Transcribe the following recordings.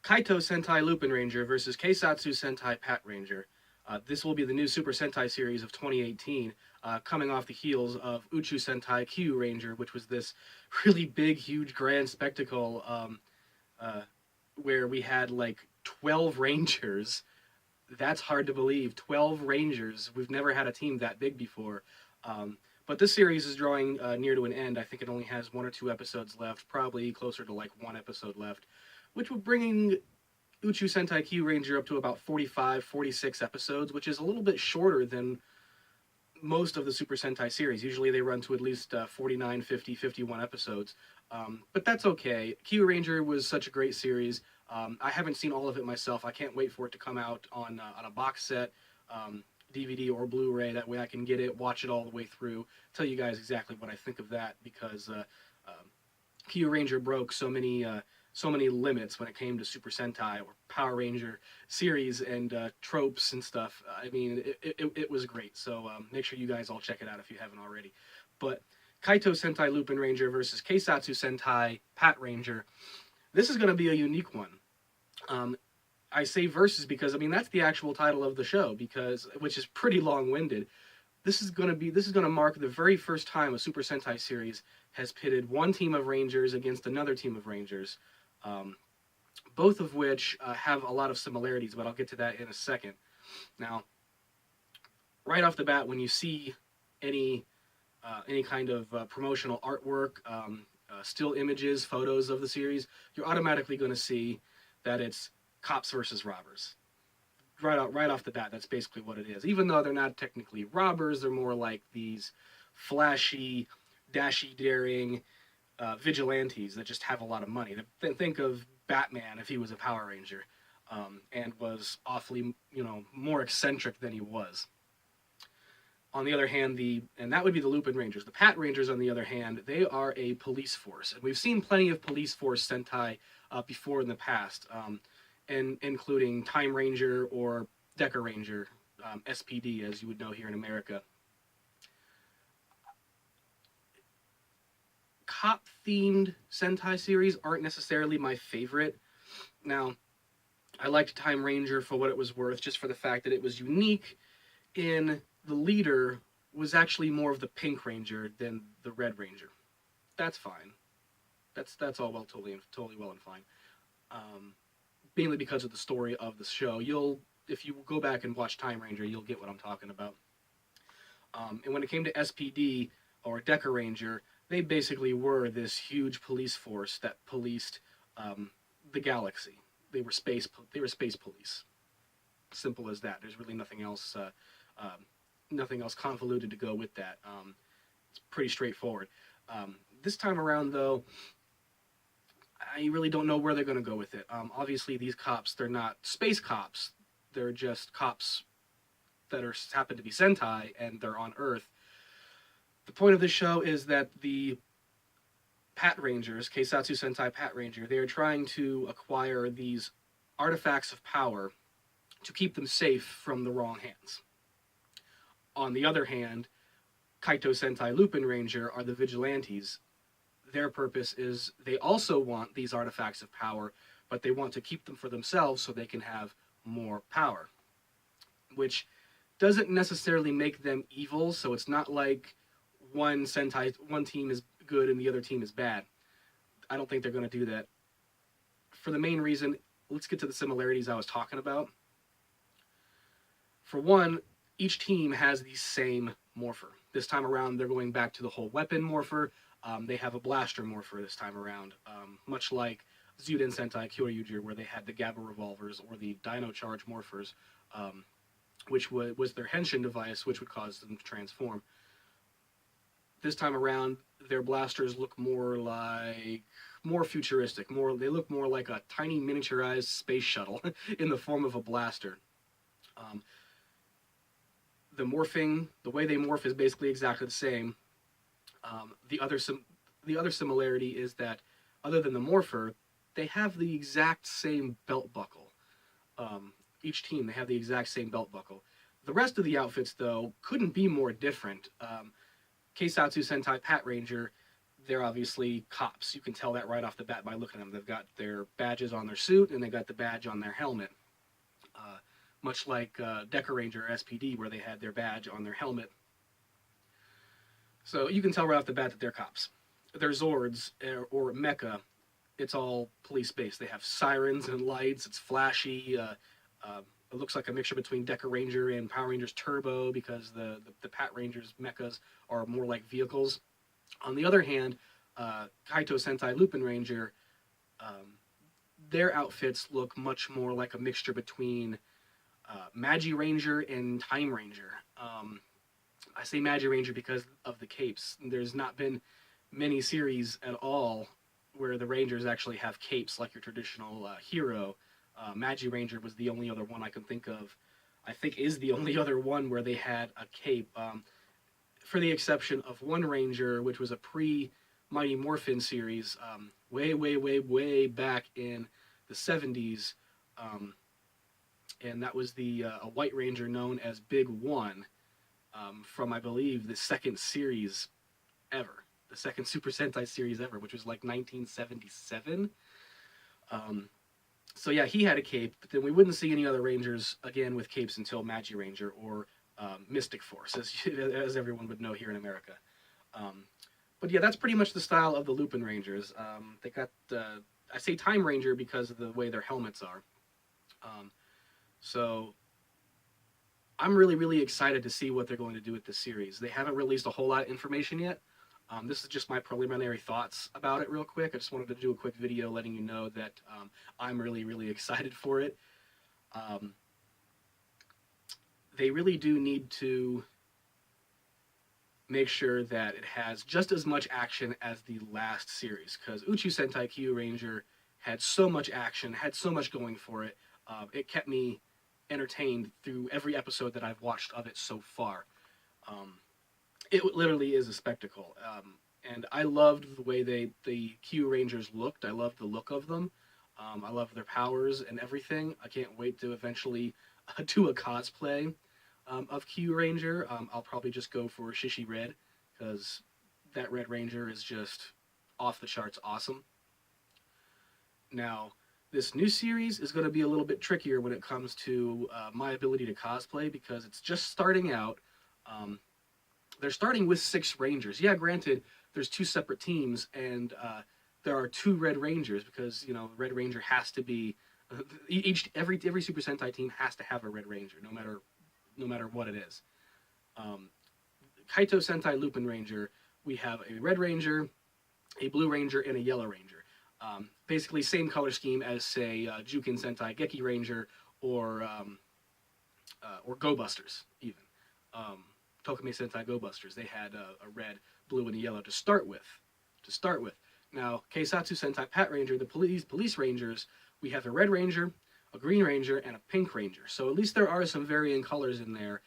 Kaito Sentai Lupinranger versus Keisatsu Sentai Patranger. This will be the new Super Sentai series of 2018, coming off the heels of Uchu Sentai Q Ranger, which was this really big, huge, grand spectacle uh, where we had like 12 Rangers. That's hard to believe. 12 Rangers. We've never had a team that big before. But this series is drawing near to an end. I think it only has 1 or 2 episodes left, probably closer to like 1 episode left, which will bring Uchu Sentai Q Ranger up to about 45, 46 episodes, which is a little bit shorter than most of the Super Sentai series. Usually they run to at least 49, 50, 51 episodes. But that's okay. Q Ranger was such a great series. I haven't seen all of it myself. I can't wait for it to come out on a box set, DVD or Blu-ray. That way I can get it, watch it all the way through, tell you guys exactly what I think of that, because Q Ranger broke so many limits when it came to Super Sentai or Power Ranger series and tropes and stuff. I mean, it was great. So make sure you guys all check it out if you haven't already. But Kaito Sentai Lupinranger versus Keisatsu Sentai Patranger. This is going to be a unique one. I say versus because I mean that's the actual title of the show, because which is pretty long-winded. This is going to mark the very first time a Super Sentai series has pitted one team of Rangers against another team of Rangers, both of which have a lot of similarities, but I'll get to that in a second. Now, right off the bat, when you see any kind of promotional artwork, still images, photos of the series, you're automatically going to see that it's cops versus robbers. Right off the bat, that's basically what it is. Even though they're not technically robbers, they're more like these flashy, dashy, daring vigilantes that just have a lot of money. Think of Batman if he was a Power Ranger, and was awfully, more eccentric than he was. On the other hand, and that would be the Lupin Rangers. The Pat Rangers, on the other hand, they are a police force, and we've seen plenty of police force Sentai before in the past, and including Time Ranger or Deca Ranger, SPD, as you would know here in America. Cop-themed Sentai series aren't necessarily my favorite. Now, I liked Time Ranger for what it was worth, just for the fact that it was unique in the leader was actually more of the Pink Ranger than the Red Ranger. That's fine. That's all well, totally well and fine. Mainly because of the story of the show. If you go back and watch Time Ranger, you'll get what I'm talking about. And when it came to SPD or Deca Ranger, they basically were this huge police force that policed the galaxy. They were space police. Simple as that. There's really nothing else convoluted to go with that. It's pretty straightforward. This time around, though, I really don't know where they're going to go with it. Obviously, these cops, they're not space cops. They're just cops that happen to be Sentai, and they're on Earth. The point of this show is that the Pat Rangers, Keisatsu Sentai Pat Ranger, they're trying to acquire these artifacts of power to keep them safe from the wrong hands. On the other hand, Kaito Sentai Lupin Ranger are the vigilantes. Their purpose is they also want these artifacts of power, but they want to keep them for themselves so they can have more power. Which doesn't necessarily make them evil, so it's not like one team is good and the other team is bad. I don't think they're going to do that. For the main reason, let's get to the similarities I was talking about. For one, each team has the same morpher. This time around, they're going back to the whole weapon morpher. They have a blaster morpher this time around, much like Zuden Sentai Kyoryuger, where they had the Gabba revolvers or the Dino Charge morphers, which was their henshin device, which would cause them to transform. This time around, their blasters look more futuristic. They look more like a tiny miniaturized space shuttle in the form of a blaster. The way they morph is basically exactly the same. The other similarity is that, other than the morpher, they have the exact same belt buckle. Each team, they have the exact same belt buckle. The rest of the outfits, though, couldn't be more different. Keisatsu Sentai Pat Ranger, they're obviously cops. You can tell that right off the bat by looking at them. They've got their badges on their suit, and they got the badge on their helmet. Much like Decker Ranger SPD, where they had their badge on their helmet. So you can tell right off the bat that they're cops. Their Zords, or Mecha, it's all police-based. They have sirens and lights. It's flashy. It looks like a mixture between Decker Ranger and Power Rangers Turbo, because the Pat Rangers mechas are more like vehicles. On the other hand, Kaito Sentai Lupinranger, their outfits look much more like a mixture between Magi Ranger and Time Ranger. I say Magi Ranger because of the capes. There's not been many series at all where the Rangers actually have capes like your traditional hero. Magi Ranger was the only other one I can think of. I think is the only other one where they had a cape, for the exception of one Ranger, which was a pre-Mighty Morphin series, way back in the 70s. And that was a White Ranger known as Big One, from, I believe, the second series ever. The second Super Sentai series ever, which was like 1977. So yeah, he had a cape, but then we wouldn't see any other Rangers again with capes until Magi Ranger or Mystic Force, as everyone would know here in America. But yeah, that's pretty much the style of the Lupin Rangers. They got, I say Time Ranger because of the way their helmets are. So I'm really excited to see what they're going to do with this series. They haven't released a whole lot of information yet. This is just my preliminary thoughts about it real quick. I just wanted to do a quick video letting you know that I'm really excited for it. They really do need to make sure that it has just as much action as the last series, because Uchu Sentai Q Ranger had so much action, had so much going for it. It kept me entertained through every episode that I've watched of it so far. It literally is a spectacle. And I loved the way the Q Rangers looked. I loved the look of them. I love their powers and everything. I can't wait to eventually do a cosplay of Q Ranger. I'll probably just go for Shishi Red, because that Red Ranger is just off the charts awesome. Now, this new series is going to be a little bit trickier when it comes to my ability to cosplay, because it's just starting out. They're starting with 6 Rangers. Yeah, granted, there's 2 separate teams, and there are 2 Red Rangers, because, you know, Red Ranger has to be every Super Sentai team has to have a Red Ranger, no matter what it is. Kaito Sentai Lupin Ranger, we have a Red Ranger, a Blue Ranger, and a Yellow Ranger. Basically, same color scheme as, say, Jukin Sentai Geki Ranger, or Go Busters, even. Tokime Sentai Go Busters, they had a red, blue, and a yellow to start with. Now, Keisatsu Sentai Pat Ranger, the police rangers, we have a Red Ranger, a Green Ranger, and a Pink Ranger. So at least there are some varying colors in there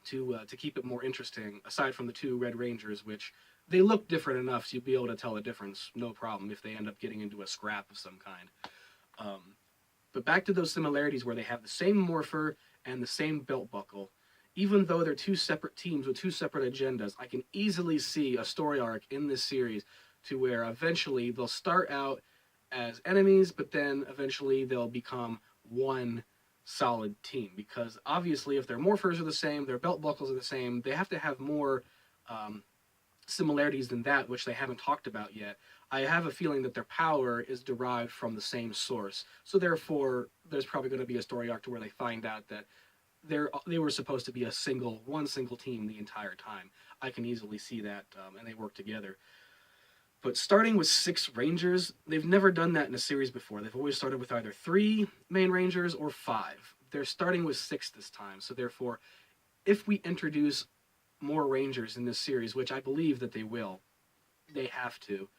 to keep it more interesting, aside from the 2 Red Rangers, which they look different enough so you'll be able to tell the difference, no problem, if they end up getting into a scrap of some kind. But back to those similarities where they have the same morpher and the same belt buckle. Even though they're 2 separate teams with 2 separate agendas, I can easily see a story arc in this series to where eventually they'll start out as enemies, but then eventually they'll become one solid team. Because obviously, if their morphers are the same, their belt buckles are the same, they have to have more similarities than that, which they haven't talked about yet. I have a feeling that their power is derived from the same source. So therefore, there's probably going to be a story arc to where they find out that they were supposed to be one single team the entire time. I can easily see that, and they work together. But starting with 6 Rangers, they've never done that in a series before. They've always started with either 3 main Rangers or 5. They're starting with 6 this time. So therefore, if we introduce more Rangers in this series, which I believe that they will, they have to,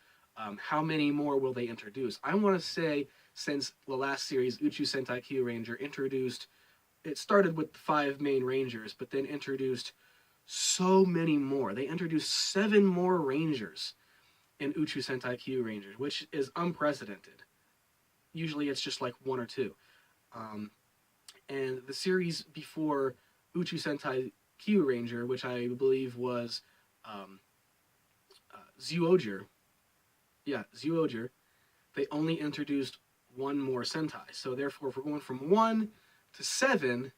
how many more will they introduce? I want to say, since the last series, Uchu Sentai Q Ranger introduced, it started with 5 main Rangers, but then introduced so many more. They introduced 7 more Rangers in Uchu Sentai Q Ranger, which is unprecedented. Usually it's just like 1 or 2. And the series before Uchu Sentai Q Ranger, which I believe was Zyuohger, yeah, Zyuohger, they only introduced one more Sentai. So therefore, if we're going from 1 to 7,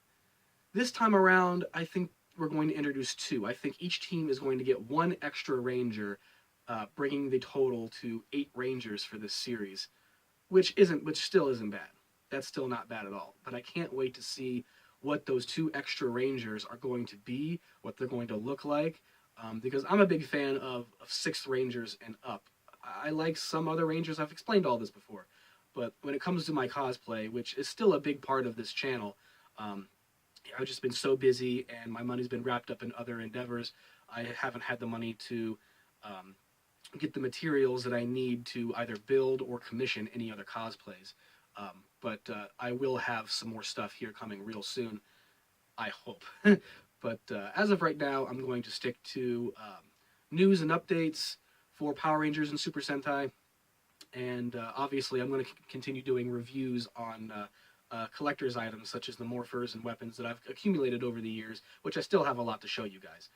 this time around, I think we're going to introduce 2. I think each team is going to get 1 extra Ranger, bringing the total to 8 Rangers for this series, which still isn't bad. That's still not bad at all. But I can't wait to see what those 2 extra Rangers are going to be, what they're going to look like, because I'm a big fan of 6th Rangers and up. I like some other Rangers. I've explained all this before. But when it comes to my cosplay, which is still a big part of this channel, I've just been so busy and my money's been wrapped up in other endeavors. I haven't had the money to get the materials that I need to either build or commission any other cosplays. But I will have some more stuff here coming real soon, I hope. But as of right now, I'm going to stick to news and updates for Power Rangers and Super Sentai. And obviously, I'm going to continue doing reviews on collector's items such as the morphers and weapons that I've accumulated over the years, which I still have a lot to show you guys.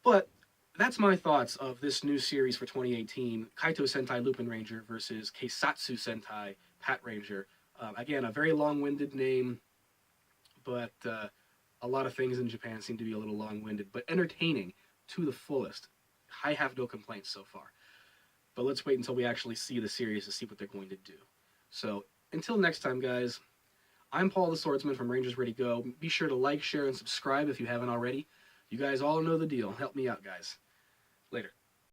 But that's my thoughts of this new series for 2018, Kaito Sentai Lupinranger versus Keisatsu Sentai Patranger. Again, a very long-winded name, but a lot of things in Japan seem to be a little long-winded, but entertaining to the fullest. I have no complaints so far. But let's wait until we actually see the series to see what they're going to do. So, until next time, guys, I'm Paul the Swordsman from Rangers Ready Go. Be sure to like, share, and subscribe if you haven't already. You guys all know the deal. Help me out, guys. Later.